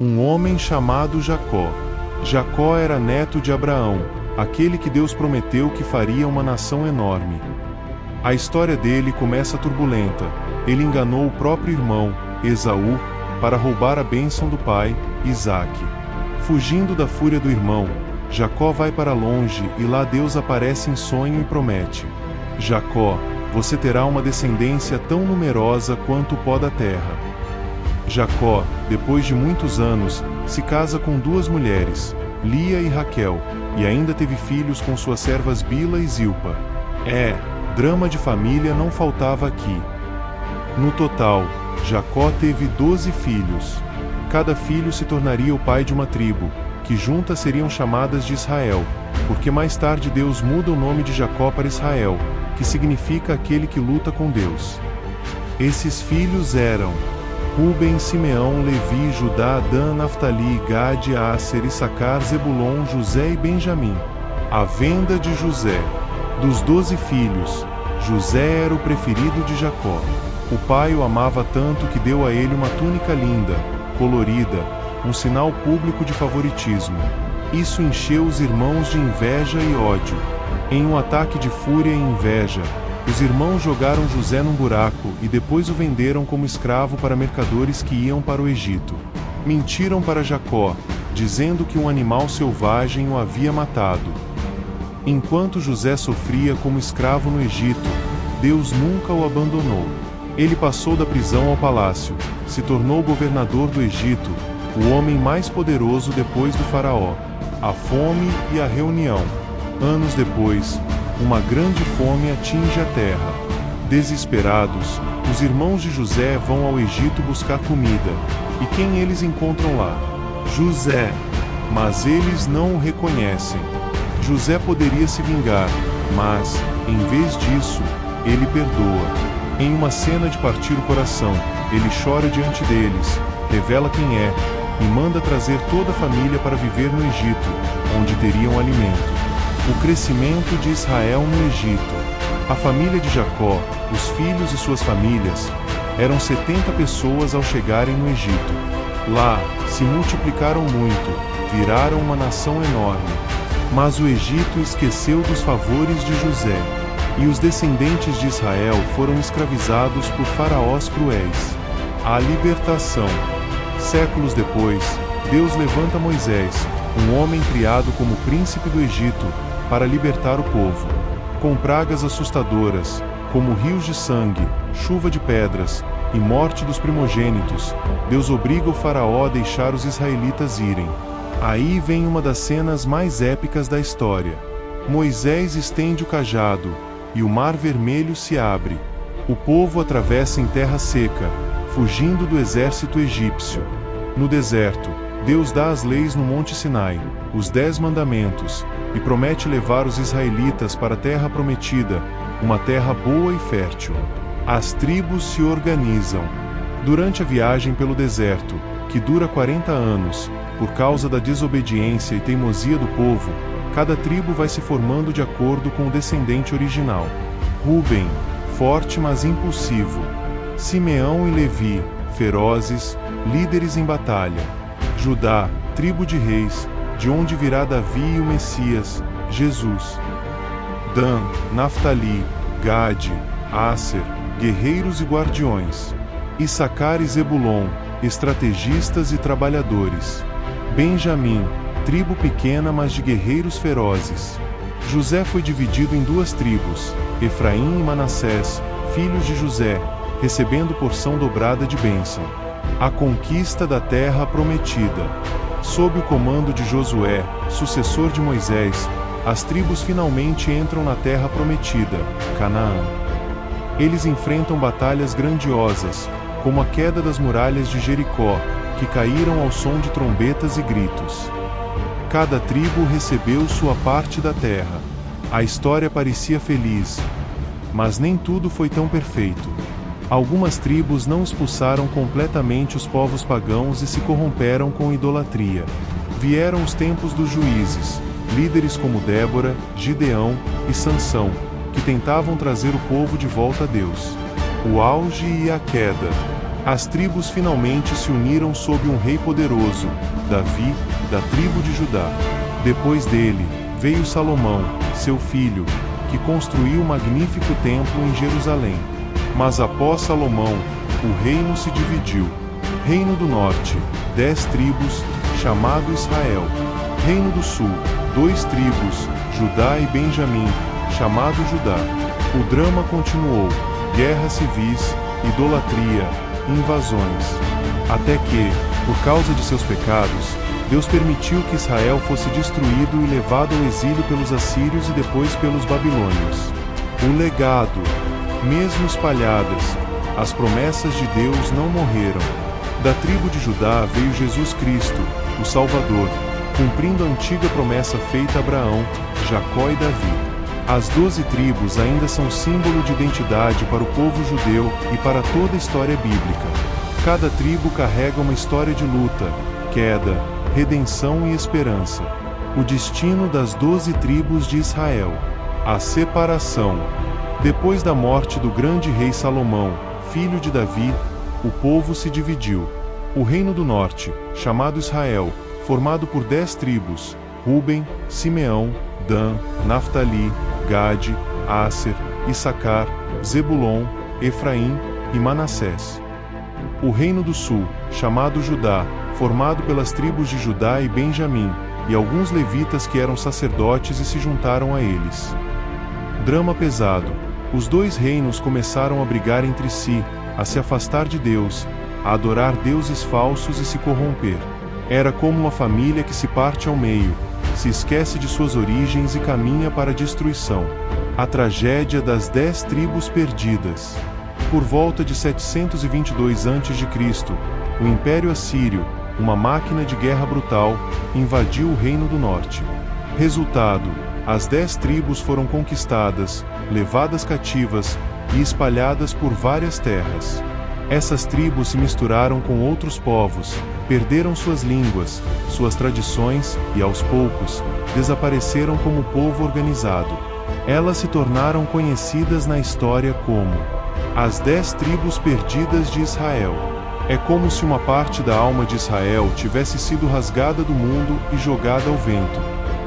Um homem chamado Jacó. Jacó era neto de Abraão, aquele que Deus prometeu que faria uma nação enorme. A história dele começa turbulenta. Ele enganou o próprio irmão, Esaú, para roubar a bênção do pai, Isaque. Fugindo da fúria do irmão, Jacó vai para longe e lá Deus aparece em sonho e promete: Jacó, você terá uma descendência tão numerosa quanto o pó da terra. Jacó, depois de muitos anos, se casa com duas mulheres, Lia e Raquel, e ainda teve filhos com suas servas Bila e Zilpa. Drama de família não faltava aqui. No total, Jacó teve 12 filhos. Cada filho se tornaria o pai de uma tribo, que juntas seriam chamadas de Israel, porque mais tarde Deus muda o nome de Jacó para Israel, que significa aquele que luta com Deus. Esses filhos eram Ruben, Simeão, Levi, Judá, Dan, Naftali, Gade, Asser, Issacar, Zebulon, José e Benjamim. A venda de José. Dos 12 filhos, José era o preferido de Jacó. O pai o amava tanto que deu a ele uma túnica linda, colorida, um sinal público de favoritismo. Isso encheu os irmãos de inveja e ódio. Em um ataque de fúria e inveja, os irmãos jogaram José num buraco e depois o venderam como escravo para mercadores que iam para o Egito. Mentiram para Jacó, dizendo que um animal selvagem o havia matado. Enquanto José sofria como escravo no Egito, Deus nunca o abandonou. Ele passou da prisão ao palácio, se tornou governador do Egito, o homem mais poderoso depois do faraó. A fome e a reunião. Anos depois, uma grande fome atinge a terra. Desesperados, os irmãos de José vão ao Egito buscar comida. E quem eles encontram lá? José. Mas eles não o reconhecem. José poderia se vingar, mas, em vez disso, ele perdoa. Em uma cena de partir o coração, ele chora diante deles, revela quem é, e manda trazer toda a família para viver no Egito, onde teriam alimento. O crescimento de Israel no Egito. A família de Jacó, os filhos e suas famílias, eram 70 pessoas ao chegarem no Egito. Lá, se multiplicaram muito, viraram uma nação enorme. Mas o Egito esqueceu dos favores de José, e os descendentes de Israel foram escravizados por faraós cruéis. A libertação. Séculos depois, Deus levanta Moisés, um homem criado como príncipe do Egito, para libertar o povo. Com pragas assustadoras, como rios de sangue, chuva de pedras e morte dos primogênitos, Deus obriga o faraó a deixar os israelitas irem. Aí vem uma das cenas mais épicas da história. Moisés estende o cajado, e o Mar Vermelho se abre. O povo atravessa em terra seca, fugindo do exército egípcio. No deserto, Deus dá as leis no Monte Sinai, os 10 mandamentos, e promete levar os israelitas para a terra prometida, uma terra boa e fértil. As tribos se organizam. Durante a viagem pelo deserto, que dura 40 anos, por causa da desobediência e teimosia do povo, cada tribo vai se formando de acordo com o descendente original. Ruben, forte mas impulsivo. Simeão e Levi, ferozes, líderes em batalha. Judá, tribo de reis, de onde virá Davi e o Messias, Jesus. Dan, Naftali, Gade, Asser, guerreiros e guardiões. Issacar e Zebulon, estrategistas e trabalhadores. Benjamim, tribo pequena mas de guerreiros ferozes. José foi dividido em 2 tribos, Efraim e Manassés, filhos de José, recebendo porção dobrada de bênção. A conquista da terra prometida. Sob o comando de Josué, sucessor de Moisés, as tribos finalmente entram na terra prometida, Canaã. Eles enfrentam batalhas grandiosas, como a queda das muralhas de Jericó, que caíram ao som de trombetas e gritos. Cada tribo recebeu sua parte da terra. A história parecia feliz, mas nem tudo foi tão perfeito. Algumas tribos não expulsaram completamente os povos pagãos e se corromperam com idolatria. Vieram os tempos dos juízes, líderes como Débora, Gideão e Sansão, que tentavam trazer o povo de volta a Deus. O auge e a queda. As tribos finalmente se uniram sob um rei poderoso, Davi, da tribo de Judá. Depois dele, veio Salomão, seu filho, que construiu um magnífico templo em Jerusalém. Mas após Salomão, o reino se dividiu. Reino do Norte, 10 tribos, chamado Israel. Reino do Sul, 2 tribos, Judá e Benjamim, chamado Judá. O drama continuou: guerras civis, idolatria, invasões. Até que, por causa de seus pecados, Deus permitiu que Israel fosse destruído e levado ao exílio pelos assírios e depois pelos babilônios. O legado. Mesmo espalhadas, as promessas de Deus não morreram. Da tribo de Judá veio Jesus Cristo, o Salvador, cumprindo a antiga promessa feita a Abraão, Jacó e Davi. As 12 tribos ainda são símbolo de identidade para o povo judeu e para toda a história bíblica. Cada tribo carrega uma história de luta, queda, redenção e esperança. O destino das 12 tribos de Israel. A separação. Depois da morte do grande rei Salomão, filho de Davi, o povo se dividiu. O reino do norte, chamado Israel, formado por 10 tribos, Ruben, Simeão, Dan, Naftali, Gade, Asser, Issacar, Zebulon, Efraim e Manassés. O reino do sul, chamado Judá, formado pelas tribos de Judá e Benjamim, e alguns levitas que eram sacerdotes e se juntaram a eles. Drama pesado. Os 2 reinos começaram a brigar entre si, a se afastar de Deus, a adorar deuses falsos e se corromper. Era como uma família que se parte ao meio, se esquece de suas origens e caminha para a destruição. A tragédia das 10 tribos perdidas. Por volta de 722 a.C., o Império Assírio, uma máquina de guerra brutal, invadiu o Reino do Norte. Resultado: as 10 tribos foram conquistadas, levadas cativas e espalhadas por várias terras. Essas tribos se misturaram com outros povos, perderam suas línguas, suas tradições e, aos poucos, desapareceram como povo organizado. Elas se tornaram conhecidas na história como as 10 tribos perdidas de Israel. É como se uma parte da alma de Israel tivesse sido rasgada do mundo e jogada ao vento.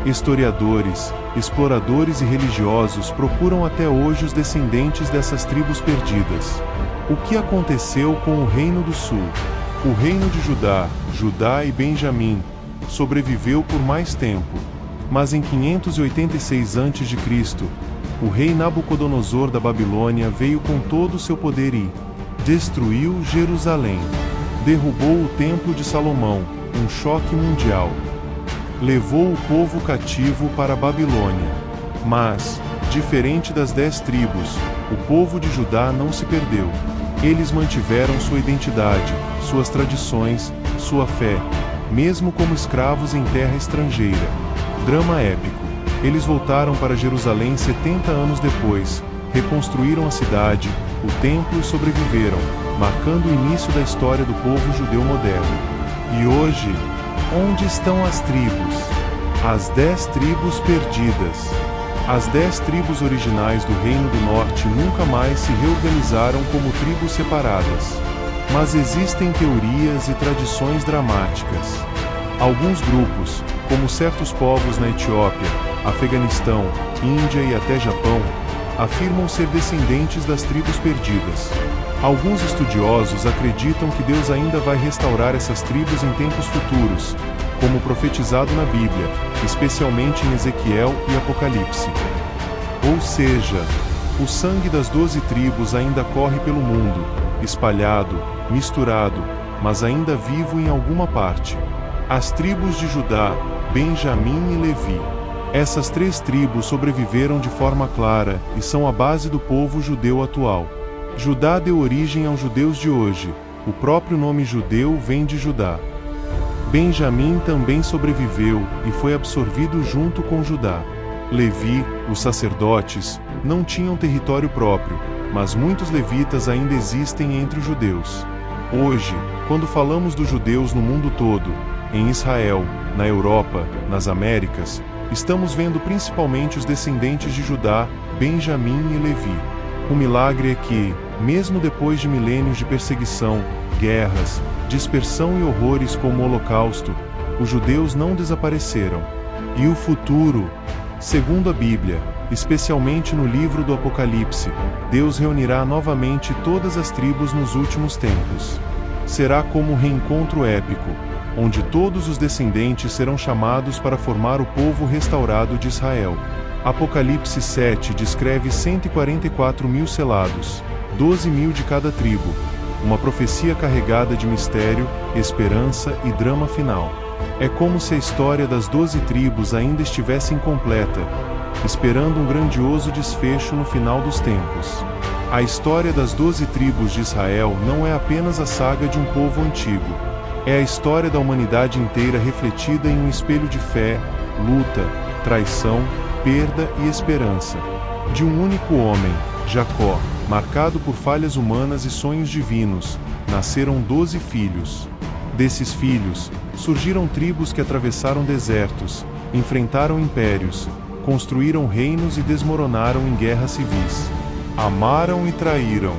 Historiadores, exploradores e religiosos procuram até hoje os descendentes dessas tribos perdidas. O que aconteceu com o Reino do Sul? O Reino de Judá, Judá e Benjamim, sobreviveu por mais tempo. Mas em 586 a.C., o rei Nabucodonosor da Babilônia veio com todo o seu poder e destruiu Jerusalém. Derrubou o Templo de Salomão, um choque mundial. Levou o povo cativo para a Babilônia. Mas, diferente das 10 tribos, o povo de Judá não se perdeu. Eles mantiveram sua identidade, suas tradições, sua fé, mesmo como escravos em terra estrangeira. Drama épico. Eles voltaram para Jerusalém 70 anos depois, reconstruíram a cidade, o templo e sobreviveram, marcando o início da história do povo judeu moderno. E hoje, onde estão as tribos? As 10 tribos perdidas. As 10 tribos originais do Reino do Norte nunca mais se reorganizaram como tribos separadas. Mas existem teorias e tradições dramáticas. Alguns grupos, como certos povos na Etiópia, Afeganistão, Índia e até Japão, afirmam ser descendentes das tribos perdidas. Alguns estudiosos acreditam que Deus ainda vai restaurar essas tribos em tempos futuros, como profetizado na Bíblia, especialmente em Ezequiel e Apocalipse. Ou seja, o sangue das 12 tribos ainda corre pelo mundo, espalhado, misturado, mas ainda vivo em alguma parte. As tribos de Judá, Benjamim e Levi. Essas 3 tribos sobreviveram de forma clara e são a base do povo judeu atual. Judá deu origem aos judeus de hoje. O próprio nome judeu vem de Judá. Benjamim também sobreviveu e foi absorvido junto com Judá. Levi, os sacerdotes, não tinham território próprio, mas muitos levitas ainda existem entre os judeus. Hoje, quando falamos dos judeus no mundo todo, em Israel, na Europa, nas Américas, estamos vendo principalmente os descendentes de Judá, Benjamim e Levi. O milagre é que, mesmo depois de milênios de perseguição, guerras, dispersão e horrores como o Holocausto, os judeus não desapareceram. E o futuro? Segundo a Bíblia, especialmente no livro do Apocalipse, Deus reunirá novamente todas as tribos nos últimos tempos. Será como um reencontro épico, onde todos os descendentes serão chamados para formar o povo restaurado de Israel. Apocalipse 7 descreve 144.000 selados, 12.000 de cada tribo, uma profecia carregada de mistério, esperança e drama final. É como se a história das 12 tribos ainda estivesse incompleta, esperando um grandioso desfecho no final dos tempos. A história das 12 tribos de Israel não é apenas a saga de um povo antigo. É a história da humanidade inteira refletida em um espelho de fé, luta, traição, perda e esperança. De um único homem, Jacó, marcado por falhas humanas e sonhos divinos, nasceram 12 filhos. Desses filhos, surgiram tribos que atravessaram desertos, enfrentaram impérios, construíram reinos e desmoronaram em guerras civis. Amaram e traíram.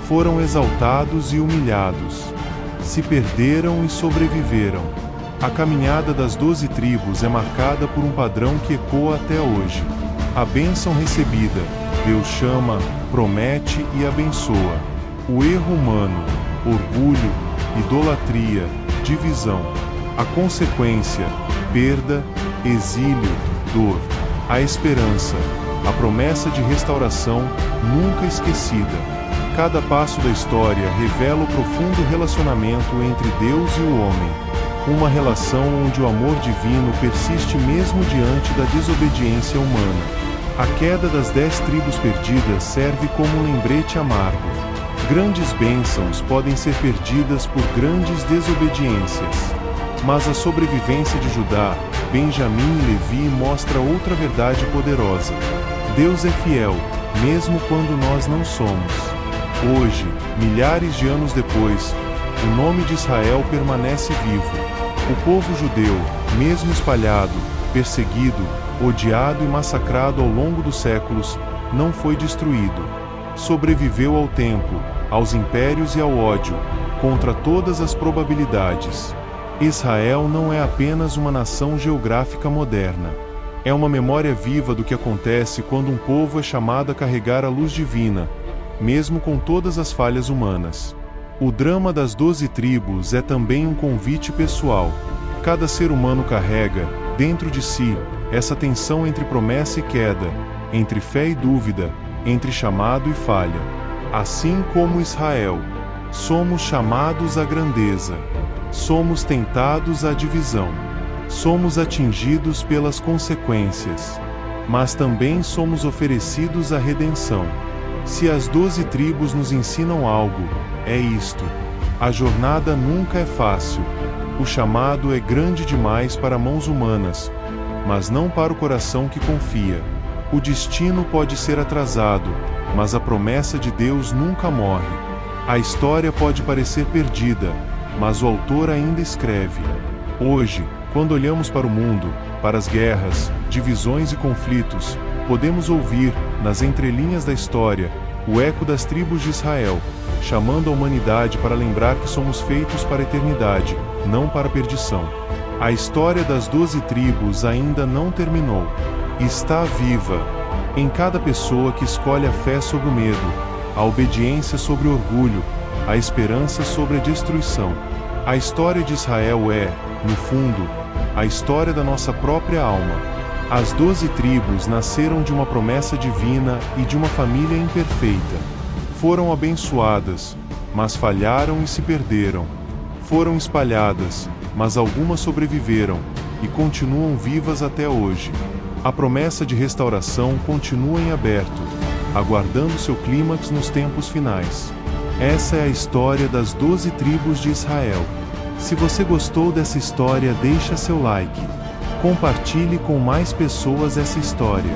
Foram exaltados e humilhados. Se perderam e sobreviveram. A caminhada das 12 tribos é marcada por um padrão que ecoa até hoje. A bênção recebida, Deus chama, promete e abençoa. O erro humano, orgulho, idolatria, divisão. A consequência, perda, exílio, dor. A esperança, a promessa de restauração, nunca esquecida. Cada passo da história revela o profundo relacionamento entre Deus e o homem. Uma relação onde o amor divino persiste mesmo diante da desobediência humana. A queda das 10 tribos perdidas serve como um lembrete amargo. Grandes bênçãos podem ser perdidas por grandes desobediências. Mas a sobrevivência de Judá, Benjamim e Levi mostra outra verdade poderosa. Deus é fiel, mesmo quando nós não somos. Hoje, milhares de anos depois, o nome de Israel permanece vivo. O povo judeu, mesmo espalhado, perseguido, odiado e massacrado ao longo dos séculos, não foi destruído. Sobreviveu ao tempo, aos impérios e ao ódio, contra todas as probabilidades. Israel não é apenas uma nação geográfica moderna. É uma memória viva do que acontece quando um povo é chamado a carregar a luz divina, mesmo com todas as falhas humanas. O drama das 12 tribos é também um convite pessoal. Cada ser humano carrega, dentro de si, essa tensão entre promessa e queda, entre fé e dúvida, entre chamado e falha. Assim como Israel, somos chamados à grandeza. Somos tentados à divisão. Somos atingidos pelas consequências. Mas também somos oferecidos à redenção. Se as 12 tribos nos ensinam algo, é isto: a jornada nunca é fácil. O chamado é grande demais para mãos humanas, mas não para o coração que confia. O destino pode ser atrasado, mas a promessa de Deus nunca morre. A história pode parecer perdida, mas o autor ainda escreve. Hoje, quando olhamos para o mundo, para as guerras, divisões e conflitos, podemos ouvir, nas entrelinhas da história, o eco das tribos de Israel, chamando a humanidade para lembrar que somos feitos para a eternidade, não para a perdição. A história das 12 tribos ainda não terminou. Está viva, em cada pessoa que escolhe a fé sobre o medo, a obediência sobre o orgulho, a esperança sobre a destruição. A história de Israel é, no fundo, a história da nossa própria alma. As 12 tribos nasceram de uma promessa divina e de uma família imperfeita. Foram abençoadas, mas falharam e se perderam. Foram espalhadas, mas algumas sobreviveram, e continuam vivas até hoje. A promessa de restauração continua em aberto, aguardando seu clímax nos tempos finais. Essa é a história das 12 tribos de Israel. Se você gostou dessa história, deixa seu like. Compartilhe com mais pessoas essa história.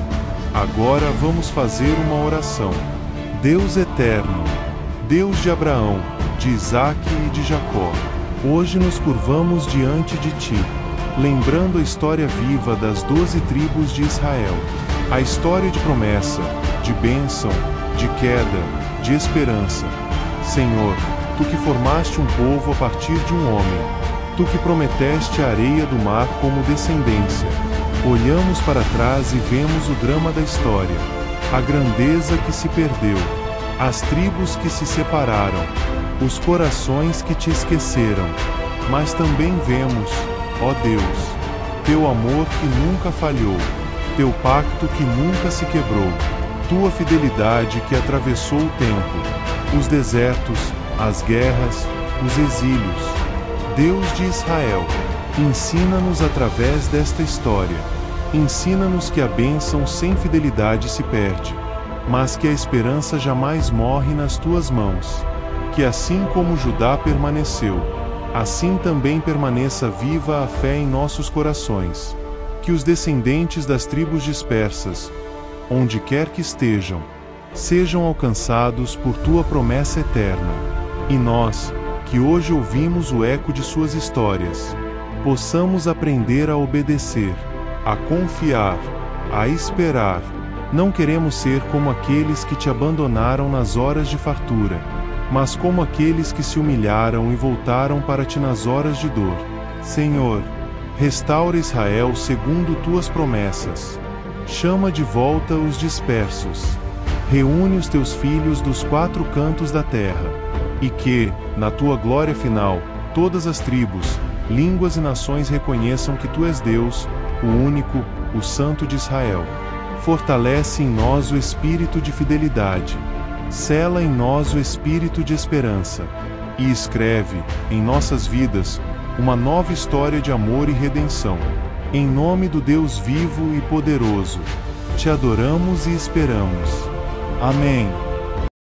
Agora vamos fazer uma oração. Deus eterno, Deus de Abraão, de Isaque e de Jacó, hoje nos curvamos diante de Ti, lembrando a história viva das 12 tribos de Israel. A história de promessa, de bênção, de queda, de esperança. Senhor, tu que formaste um povo a partir de um homem, tu que prometeste a areia do mar como descendência. Olhamos para trás e vemos o drama da história, a grandeza que se perdeu, as tribos que se separaram, os corações que te esqueceram. Mas também vemos, ó Deus, teu amor que nunca falhou, teu pacto que nunca se quebrou, tua fidelidade que atravessou o tempo, os desertos, as guerras, os exílios. Deus de Israel, ensina-nos através desta história. Ensina-nos que a bênção sem fidelidade se perde, mas que a esperança jamais morre nas tuas mãos. Que assim como Judá permaneceu, assim também permaneça viva a fé em nossos corações. Que os descendentes das tribos dispersas, onde quer que estejam, sejam alcançados por tua promessa eterna. E nós, que hoje ouvimos o eco de suas histórias, possamos aprender a obedecer, a confiar, a esperar. Não queremos ser como aqueles que te abandonaram nas horas de fartura, mas como aqueles que se humilharam e voltaram para ti nas horas de dor. Senhor, restaura Israel segundo tuas promessas. Chama de volta os dispersos. Reúne os teus filhos dos quatro cantos da terra. E que, na tua glória final, todas as tribos, línguas e nações reconheçam que tu és Deus, o único, o Santo de Israel. Fortalece em nós o espírito de fidelidade. Sela em nós o espírito de esperança. E escreve, em nossas vidas, uma nova história de amor e redenção. Em nome do Deus vivo e poderoso, te adoramos e esperamos. Amém.